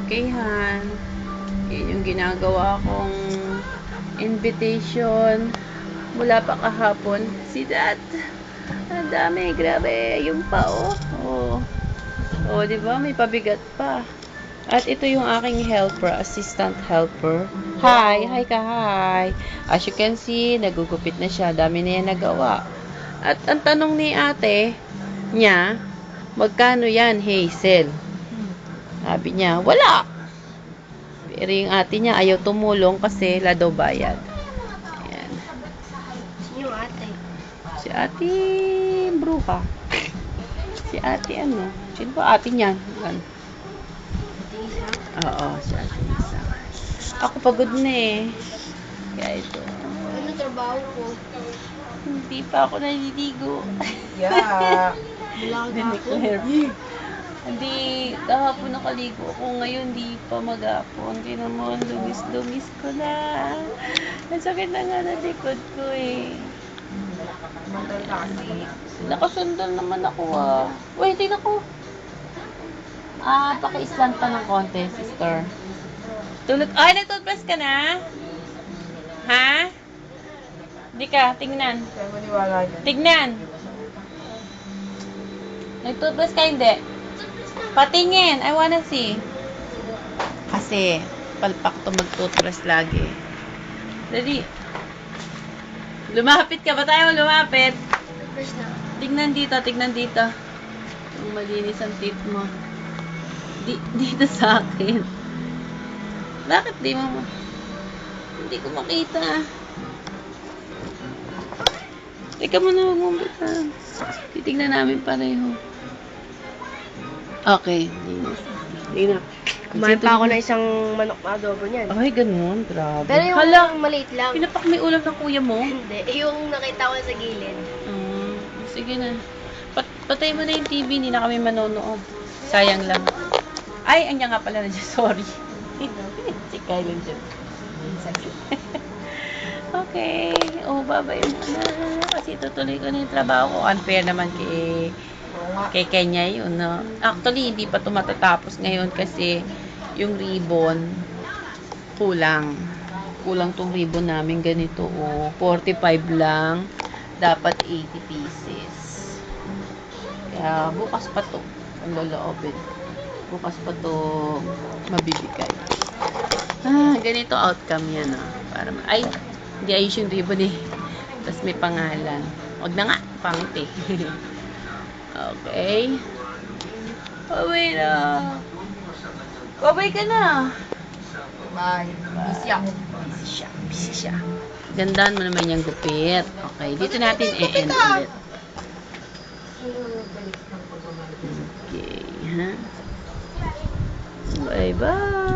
Okay, Han. Yan yung ginagawa kong invitation mula pa kahapon. See that? Ang dami, grabe. Yung pa, oh. Oh, oh, di ba? May pabigat pa. At ito yung aking helper, assistant helper. Hi, hi ka, hi. As you can see, nagugupit na siya. Dami na yan nagawa. At ang tanong ni ate niya, magkano yan, Hazel? Sabi niya, wala. Pero yung ate niya ayaw tumulong kasi wala daw bayad. Ayan. Sino ate? Si ate Bruha. Si ate ano? Sino ba ate niyan? Yan. Ate Isa? Oo, si ate Isa. Ako pagod na eh. Kaya ito. Ano trabaho ko? Hindi pa ako naliligo. Yeah. Wala ka ako. Dineclare. Hindi, kahapon nakaligo ako. Ngayon, di pa maghapon. Kaya naman, lumis-lumis ko na. Ang sakit na nga na likod ko eh. Mandal na kasi. Nakasundal naman ako ah. Wait, tingnan ko. Paki-slant pa ng konti, sister. Tulog. Ay, nag-toothbrush ka na? Ha? Hindi ka, tingnan. Kaya maniwala niya. Tignan. Nag-toothbrush ka, hindi? Patingin. I wanna see. Kasi, palpak to mag-toothbrush lagi. Dali. Lumapit ka ba tayo lumapit? Toothbrush na. Tignan dito, tignan dito. Yung malinis ang teeth mo. Dito sa akin. Bakit di mo? Hindi ko makita. Teka muna, huwag mong bitan. Titignan namin pareho. Okay. Tingnan. Kumain pa ako na isang manok na adobo niyan. Ay, ganun. Grabe. Pero yung Hala, maliit lang. pinapak may ulam ng kuya mo? Hindi. Yung nakita ko sa gilid. Sige na. Patay mo na yung TV, hindi na kami manonood. Sayang lang. Ay, andyan nga pala na dyan. Sorry. Si Kyle dyan. Okay. Oh, babay muna. Kasi tutuloy ko na yung trabaho ko. Unfair naman Oo nga. kay Kenya yun, no? Actually, hindi pa ito matatapos ngayon kasi yung ribbon kulang. Kulang tong ribbon namin ganito, oh. 45 lang. Dapat 80 pieces. Kaya bukas pa to. Ang loloobin. Bukas pa to mabibigay. Ganito outcome yan, ah. Para ay, hindi ayos yung ribbon eh. Tapos may pangalan. Huwag na nga, pangit eh. Okay. Babay na. Babay ka na. Bye. Busy ako. Busy siya. Busy siya. Gandaan mo naman yung gupit. Okay. Dito natin e-end ulit. Okay. Ha? Bye-bye.